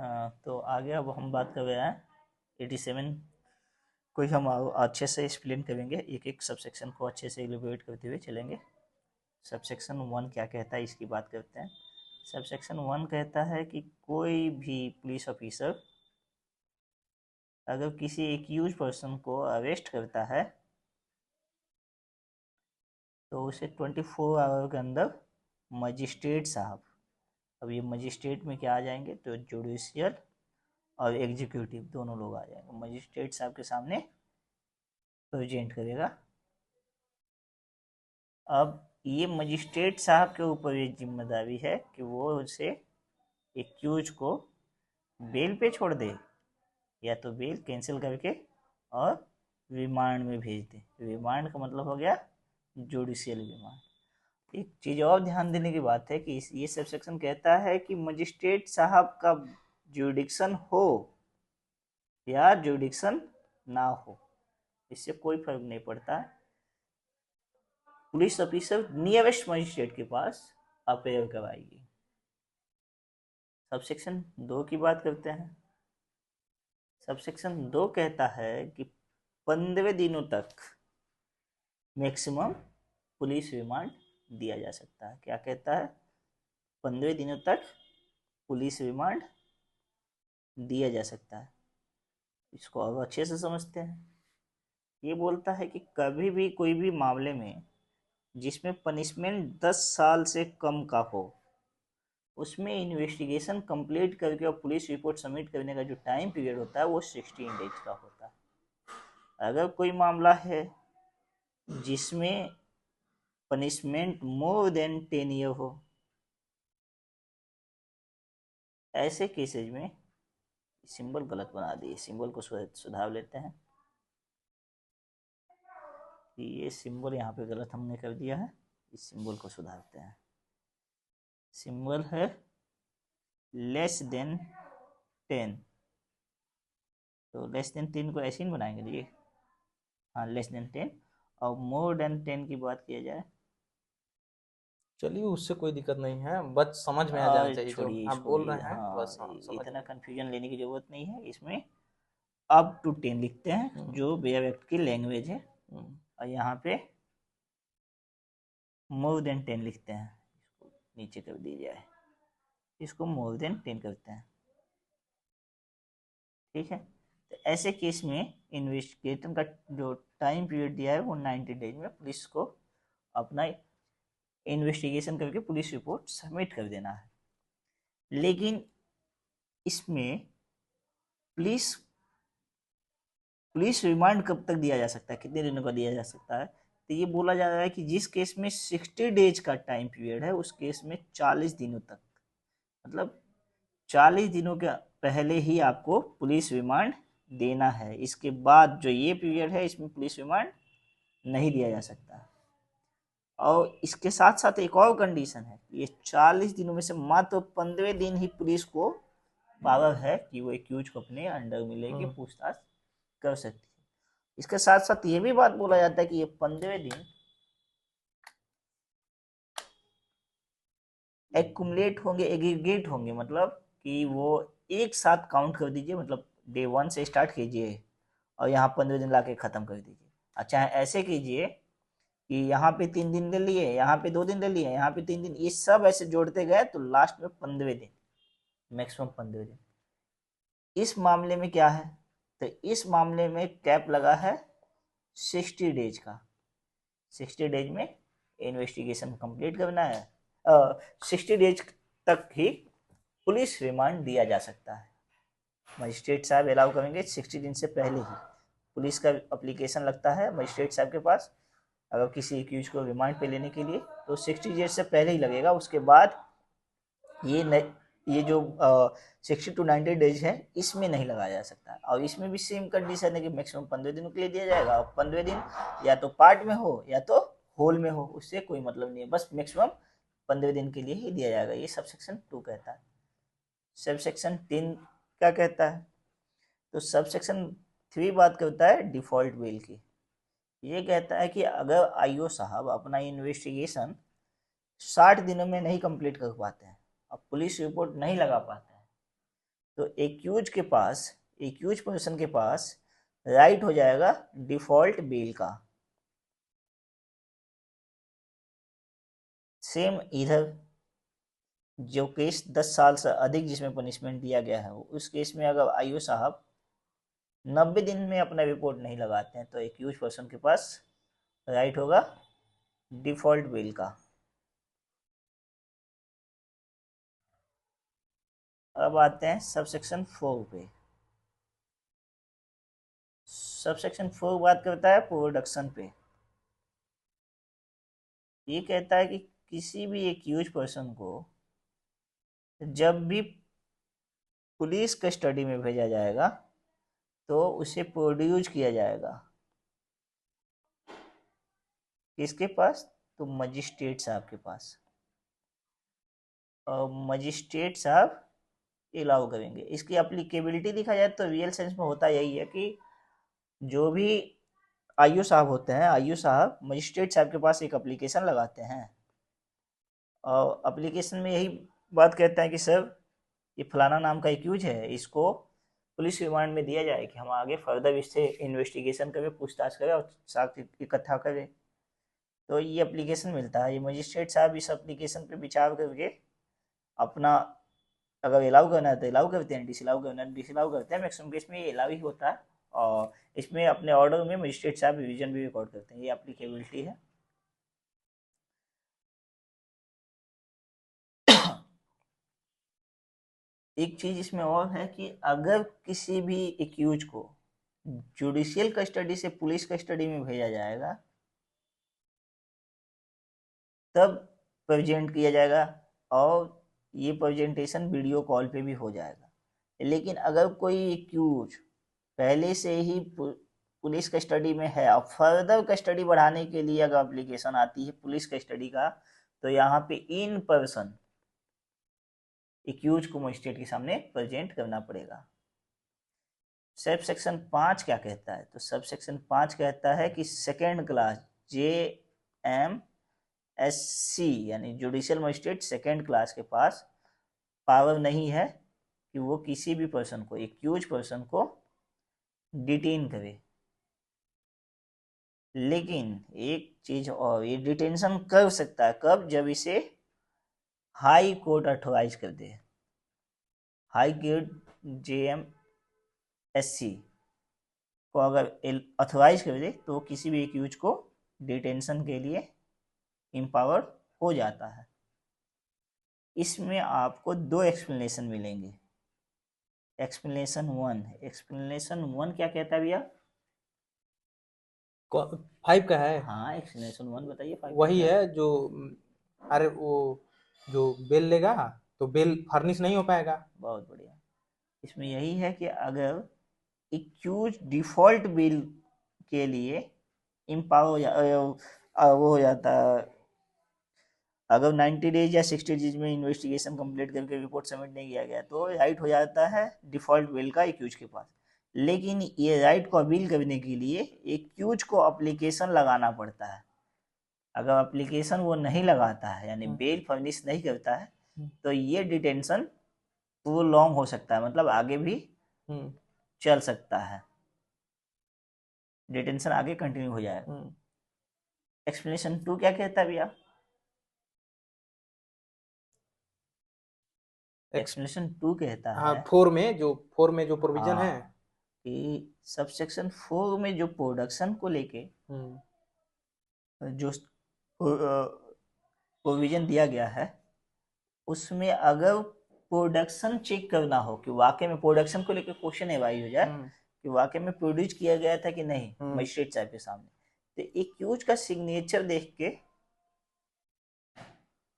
तो आगे अब हम बात कर रहे हैं 87 को हम अच्छे से एक्सप्लेन करेंगे, एक एक सबसेक्शन को अच्छे से एलिब्रेट करते हुए चलेंगे। सबसेक्शन 1 क्या कहता है इसकी बात करते हैं। सबसेक्शन 1 कहता है कि कोई भी पुलिस ऑफिसर अगर किसी एक्यूज पर्सन को अरेस्ट करता है तो उसे 24 आवर के अंदर मजिस्ट्रेट साहब, अब ये मजिस्ट्रेट में क्या आ जाएंगे तो जुडिशियल और एग्जीक्यूटिव दोनों लोग आ जाएंगे, मजिस्ट्रेट साहब के सामने प्रेजेंट करेगा। अब ये मजिस्ट्रेट साहब के ऊपर ये जिम्मेदारी है कि वो उसे एक्यूज को बेल पे छोड़ दे या तो बेल कैंसिल करके और रिमांड में भेज दे। रिमांड का मतलब हो गया जुडिशियल रिमांड। एक चीज़ और ध्यान देने की बात है कि ये सब सेक्शन कहता है कि मजिस्ट्रेट साहब का जुडिक्शन हो या जुडिक्शन ना हो, इससे कोई फर्क नहीं पड़ता। पुलिस ऑफिसर नियरेस्ट मजिस्ट्रेट के पास अपेयर करवाएगी। सबसेक्शन 2 की बात करते हैं। सबसेक्शन 2 कहता है कि 15 दिनों तक मैक्सिमम पुलिस रिमांड दिया जा सकता है। क्या कहता है? 15 दिनों तक पुलिस रिमांड दिया जा सकता है। इसको अब अच्छे से समझते हैं। ये बोलता है कि कभी भी कोई भी मामले में जिसमें पनिशमेंट 10 साल से कम का हो, उसमें इन्वेस्टिगेशन कंप्लीट करके और पुलिस रिपोर्ट सबमिट करने का जो टाइम पीरियड होता है वो 16 डेज का होता है। अगर कोई मामला है जिसमें पनिशमेंट मोर देन 10 ईयर हो, ऐसे केसेज में सिंबल गलत बना दिए, सिंबल को सुधार लेते हैं कि ये सिंबल यहाँ पे गलत हमने कर दिया है, इस सिंबल को सुधारते हैं। सिंबल है लेस देन 10, तो लेस देन 10 को ऐसे ही बनाएंगे जी। हाँ, लेस देन 10। और मोर देन 10 की बात किया जाए, चलिए उससे कोई दिक्कत नहीं है, बस समझ में आ जाना और चाहिए जो छोड़िए आप इसको बोल भी, रहे हैं, हाँ बस हाँ समझ इतना में। कन्फ्यूजन लेने की ज़रूरत नहीं है। इसमें अप टू 10 लिखते हैं हम्म, जो बेयर एक्ट की लैंग्वेज है, हम्म, और यहाँ पे मोर देन 10 लिखते हैं। इसको नीचे कर दी जाए, इसको मोर देन 10 करते हैं। ठीक है, तो ऐसे केस में इन्वेस्टिगेशन का जो टाइम पीरियड दिया है वो 90 डेज में पुलिस को अपना इन्वेस्टिगेशन करके पुलिस रिपोर्ट सबमिट कर देना है। लेकिन इसमें पुलिस पुलिस रिमांड कब तक दिया जा सकता है, कितने दिनों का दिया जा सकता है? तो ये बोला जा रहा है कि जिस केस में 60 डेज का टाइम पीरियड है उस केस में 40 दिनों तक, मतलब 40 दिनों के पहले ही आपको पुलिस रिमांड देना है। इसके बाद जो ये पीरियड है इसमें पुलिस रिमांड नहीं दिया जा सकता। और इसके साथ साथ एक और कंडीशन है, ये 40 दिनों में से मात्र 15 दिन ही पुलिस को पावर है कि वो एक्यूज को अपने अंडर में लेके हम्म, पूछताछ कर सकती है। इसके साथ साथ ये भी बात बोला जाता है कि ये 15 दिन एक्यूमुलेट होंगे, एग्रीगेट होंगे, मतलब कि वो एक साथ काउंट कर दीजिए, मतलब डे 1 से स्टार्ट कीजिए और यहाँ 15 दिन ला के ख़त्म कर दीजिए। अच्छा, ऐसे कीजिए कि यहाँ पे 3 दिन ले लिए, यहाँ पे 2 दिन ले लिए, यहाँ पे 3 दिन, ये सब ऐसे जोड़ते गए तो लास्ट में 15 दिन, मैक्सिमम 15 दिन। इस मामले में क्या है, तो इस मामले में कैप लगा है 60 डेज का। 60 डेज में इन्वेस्टिगेशन कंप्लीट करना है, 60 डेज तक ही पुलिस रिमांड दिया जा सकता है। मजिस्ट्रेट साहब अलाउ करेंगे 60 दिन से पहले ही। पुलिस का एप्लीकेशन लगता है मजिस्ट्रेट साहब के पास, अगर किसी एक्यूज को रिमांड पे लेने के लिए तो 60 डेज से पहले ही लगेगा। उसके बाद ये न, ये जो 60 to 90 डेज है इसमें नहीं लगाया जा सकता। और इसमें भी सेम कंडीशन है कि मैक्सिमम 15 दिनों के लिए दिया जाएगा, और 15 दिन या तो पार्ट में हो या तो होल में हो, उससे कोई मतलब नहीं है, बस मैक्सिमम 15 दिन के लिए ही दिया जाएगा। ये सब सेक्शन 2 कहता है। सब सेक्शन 3 क्या कहता है, तो सब सेक्शन 3 बात करता है डिफॉल्ट बेल की। ये कहता है कि अगर आईओ साहब अपना इन्वेस्टिगेशन 60 दिनों में नहीं कंप्लीट कर पाते हैं और पुलिस रिपोर्ट नहीं लगा पाते हैं, तो एक्यूज पर्सन के पास राइट हो जाएगा डिफॉल्ट बेल का। सेम इधर जो केस 10 साल से अधिक जिसमें पनिशमेंट दिया गया है, उस केस में अगर आईओ साहब 90 दिन में अपना रिपोर्ट नहीं लगाते हैं तो एक्यूज पर्सन के पास राइट होगा डिफॉल्ट बेल का। अब आते हैं सबसेक्शन 4 पे। सबसेक्शन 4 बात करता है प्रोडक्शन पे। ये कहता है कि किसी भी एक्यूज पर्सन को जब भी पुलिस कस्टडी में भेजा जाएगा तो उसे प्रोड्यूस किया जाएगा किसके पास? तो मजिस्ट्रेट साहब के पास। और मजिस्ट्रेट साहब अलाउ करेंगे। इसकी अप्लीकेबिलिटी देखा जाए तो रियल सेंस में होता यही है कि जो भी आईओ साहब होते हैं, आईओ साहब मजिस्ट्रेट साहब के पास एक एप्लीकेशन लगाते हैं और एप्लीकेशन में यही बात कहते हैं कि सर ये फलाना नाम का एक्यूज है, इसको पुलिस रिमांड में दिया जाए कि हम आगे फर्दर इससे इन्वेस्टिगेशन करें, पूछताछ करें और साक्ष्य इकट्ठा करें। तो ये एप्लीकेशन मिलता है। ये मजिस्ट्रेट साहब इस एप्लीकेशन पे विचार करके अपना अगर अलाउ करना है तो अलाउ करते हैं, डिसअलाउ करना है डिसअलाउ करते हैं। मैक्सिमम केस में ये अलाउ ही होता है और इसमें अपने ऑर्डर में मजिस्ट्रेट साहब रिवीजन भी रिकॉर्ड करते हैं। ये एप्लीकेबिलिटी है। एक चीज इसमें और है कि अगर किसी भी एक्यूज को जुडिशियल कस्टडी से पुलिस कस्टडी में भेजा जाएगा तब प्रेजेंट किया जाएगा और ये प्रेजेंटेशन वीडियो कॉल पे भी हो जाएगा। लेकिन अगर कोई एक्यूज पहले से ही पुलिस कस्टडी में है और फर्दर कस्टडी बढ़ाने के लिए अगर एप्लीकेशन आती है पुलिस कस्टडी का तो यहाँ पे इन पर्सन एक्यूज को मजिस्ट्रेट के सामने प्रेजेंट करना पड़ेगा। सब सेक्शन 5 क्या कहता है? तो सब सेक्शन 5 कहता है कि सेकेंड क्लास JMSC यानी जुडिशियल मजिस्ट्रेट सेकेंड क्लास के पास पावर नहीं है कि वो किसी भी पर्सन को, एक्यूज पर्सन को डिटेन करे। लेकिन एक चीज और, ये डिटेंशन कर सकता है कब? जब इसे हाई कोर्ट अथोराइज कर दे। हाई कोर्ट JMSC को अगर अथोराइज कर दे तो किसी भी एक्यूज को डिटेंशन के लिए एम्पावर हो जाता है। इसमें आपको दो एक्सप्लेनेशन मिलेंगे। एक्सप्लेनेशन वन क्या कहता है भैया? 5 का है। हाँ, एक्सप्लेनेशन 1 बताइए। 5 वही क्या है जो अरे वो जो बेल लेगा तो बेल फर्निश नहीं हो पाएगा। बहुत बढ़िया। इसमें यही है कि अगर एक्यूज डिफॉल्ट बिल के लिए इम्पावर वो हो जाता है, अगर 90 डेज या 60 डेज में इन्वेस्टिगेशन कंप्लीट करके रिपोर्ट सबमिट नहीं किया गया तो राइट हो जाता है डिफॉल्ट बिल का एक्यूज के पास। लेकिन ये राइट को अपील करने के लिए एक्यूज को एप्लीकेशन लगाना पड़ता है। अगर एप्लीकेशन वो नहीं लगाता है यानी बेल फर्निश नहीं करता है तो ये डिटेंशन वो लॉन्ग हो सकता है, मतलब आगे भी चल सकता है, डिटेंशन आगे कंटिन्यू हो जाएगा। एक्सप्लेनेशन 2 क्या कहता है भैया? एक्सप्लेनेशन 2 कहता हाँ, है 4 में जो प्रोविजन है कि सबसेक्शन 4 में जो प्रोडक्शन को लेके जो प्रोविजन दिया गया है उसमें अगर प्रोडक्शन चेक करना हो कि वाकई में प्रोडक्शन को लेकर क्वेश्चन एवाई हो जाए कि वाकई में प्रोड्यूस किया गया था कि नहीं मजिस्ट्रेट साहब के सामने, तो एक्यूज का सिग्नेचर देख के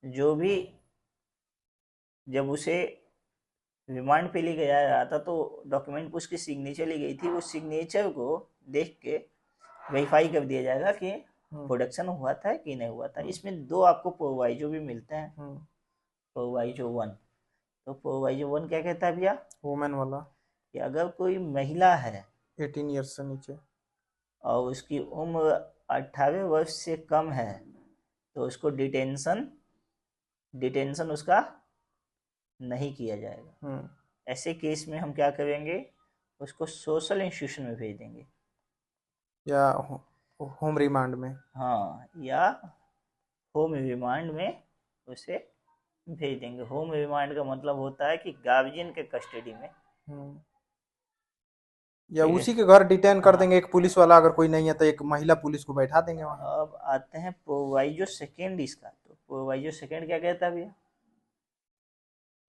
जो भी जब उसे रिमांड पे लेके जाया रहा था तो डॉक्यूमेंट पर उसकी सिग्नेचर ली गई थी, उस सिग्नेचर को देख के वेरीफाई कर दिया जाएगा कि प्रोडक्शन हुआ था कि नहीं हुआ था। इसमें दो आपको प्रोवाइजो भी मिलते हैं। प्रोवाइजो 1, तो प्रोवाइजो 1 क्या कहता है भैया? वुमेन वाला कि अगर कोई महिला है 18 ईयर्स से नीचे और उसकी उम्र 18 वर्ष से कम है तो उसको डिटेंशन उसका नहीं किया जाएगा। ऐसे केस में हम क्या करेंगे, उसको सोशल इंस्टीट्यूशन में भेज देंगे। या होम रिमांड में। हाँ, या होम रिमांड में उसे भेज देंगे। होम रिमांड का मतलब होता है कि गार्जियन के कस्टडी में। हम्म, या ठीक है। उसी के घर डिटेन कर हाँ, देंगे, एक पुलिस वाला अगर कोई नहीं है तो एक महिला पुलिस को बैठा देंगे वहाँ। अब आते हैं प्रोवाइजो सेकेंड इसका। तो प्रोवाइजो सेकेंड क्या कहता है भैया?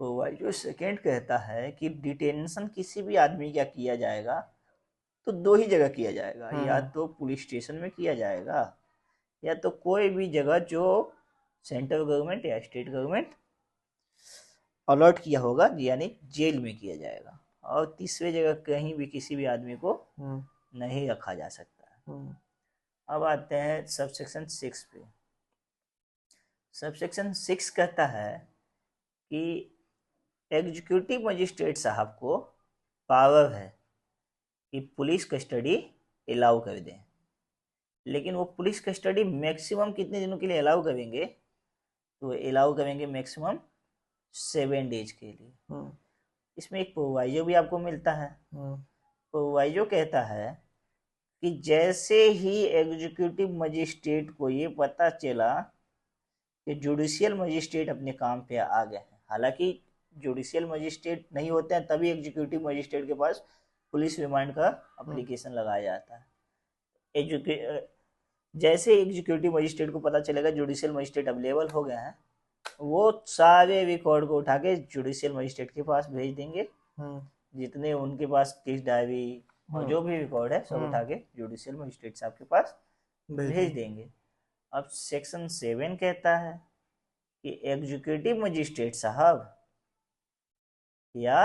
प्रोवाइजो सेकेंड कहता है कि डिटेंशन किसी भी आदमी का किया जाएगा तो दो ही जगह किया जाएगा, या हम्म तो पुलिस स्टेशन में किया जाएगा, या तो कोई भी जगह जो सेंट्रल गवर्नमेंट या स्टेट गवर्नमेंट अलॉट किया होगा, यानी जेल में किया जाएगा। और तीसरी जगह कहीं भी किसी भी आदमी को हम्म नहीं रखा जा सकता है। हम्म अब आते हैं सबसेक्शन 6 पे। सबसेक्शन 6 कहता है कि एग्जीक्यूटिव मजिस्ट्रेट साहब को पावर है कि पुलिस कस्टडी अलाउ कर दें, लेकिन वो पुलिस कस्टडी मैक्सिमम कितने दिनों के लिए अलाउ करेंगे? तो अलाउ करेंगे मैक्सिमम 7 डेज के लिए। हम्म इसमें एक प्रोवाइजो भी आपको मिलता है। हम्म प्रोवाइजो कहता है कि जैसे ही एग्जीक्यूटिव मजिस्ट्रेट को ये पता चला कि जुडिशियल मजिस्ट्रेट अपने काम पे आ गए हैं, हालांकि जुडिशियल मजिस्ट्रेट नहीं होते हैं तभी एग्जीक्यूटिव मजिस्ट्रेट के पास पुलिस रिमांड का हम्म एप्लीकेशन लगाया जाता है। जैसे एग्जीक्यूटिव मजिस्ट्रेट को पता चलेगा जुडिशियल मजिस्ट्रेट अवेलेबल हो गए हैं, वो सारे रिकॉर्ड को उठा के जुडिशियल मजिस्ट्रेट के पास भेज देंगे। हम्म जितने उनके पास केस डायरी और हम्म जो भी रिकॉर्ड है सब उठा हम्म, के जुडिशियल मजिस्ट्रेट साहब के पास भेज भेज देंगे। देंगे। अब सेक्शन 7 कहता है कि एग्जीक्यूटिव मजिस्ट्रेट साहब या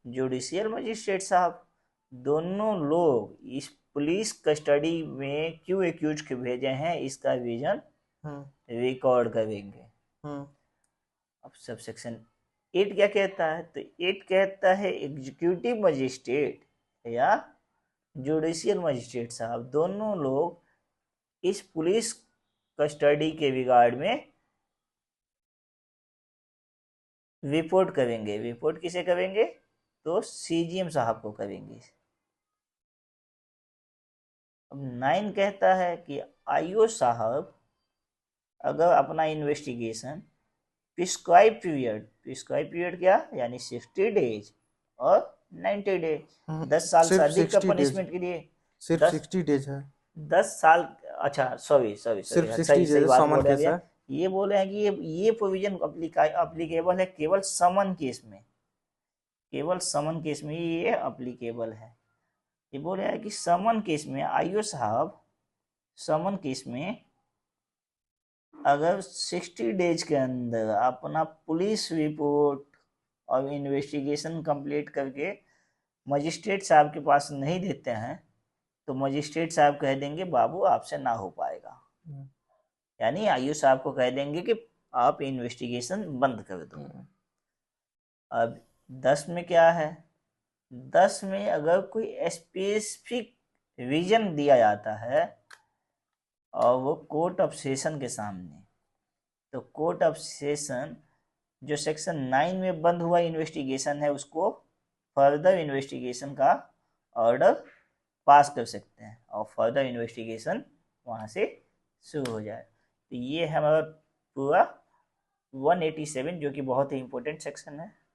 जुडिशियल मजिस्ट्रेट साहब दोनों लोग इस पुलिस कस्टडी में क्यों एक्यूज के भेजे हैं इसका रीजन हम्म रिकॉर्ड करेंगे। हम्म अब सब सेक्शन 8 क्या कहता है? तो 8 कहता है एग्जीक्यूटिव मजिस्ट्रेट या जुडिशियल मजिस्ट्रेट साहब दोनों लोग इस पुलिस कस्टडी के रिगार्ड में रिपोर्ट करेंगे। रिपोर्ट किसे करेंगे? तो सीजीएम साहब को करेंगे। अब 9 कहता है कि आईओ साहब अगर अपना इन्वेस्टिगेशन प्रिस्क्राइब पीरियड क्या, यानी 60 डेज और 90 डेज, 10 साल से सिर्फ अधिक का 60 डेज, पनिशमेंट के लिए। सिर्फ दस 60 डेज है। 10 साल, अच्छा सॉरी सॉरी सॉरी, सिर्फ सही 60 डेज सही है, बात समन बोल रहे हैं केस भैया। है। ये बोल रहे हैं कि ये प्रोविजन अप्लीकेबल है केवल समन केस में, केवल समन केस में ही ये अप्लीकेबल है। ये बोल रहे हैं कि समन केस में आईओ साहब समन केस में अगर 60 डेज के अंदर अपना पुलिस रिपोर्ट और इन्वेस्टिगेशन कंप्लीट करके मजिस्ट्रेट साहब के पास नहीं देते हैं तो मजिस्ट्रेट साहब कह देंगे बाबू आपसे ना हो पाएगा, हम्म यानी आईओ साहब को कह देंगे कि आप इन्वेस्टिगेशन बंद कर दो। हम्म अब 10 में क्या है? 10 में अगर कोई स्पेसिफिक रीजन दिया जाता है और वो कोर्ट ऑफ सेशन के सामने, तो कोर्ट ऑफ सेशन जो सेक्शन 9 में बंद हुआ इन्वेस्टिगेशन है उसको फर्दर इन्वेस्टिगेशन का ऑर्डर पास कर सकते हैं और फर्दर इन्वेस्टिगेशन वहाँ से शुरू हो जाए। तो ये है हमारा पूरा 187 जो कि बहुत ही इंपॉर्टेंट सेक्शन है।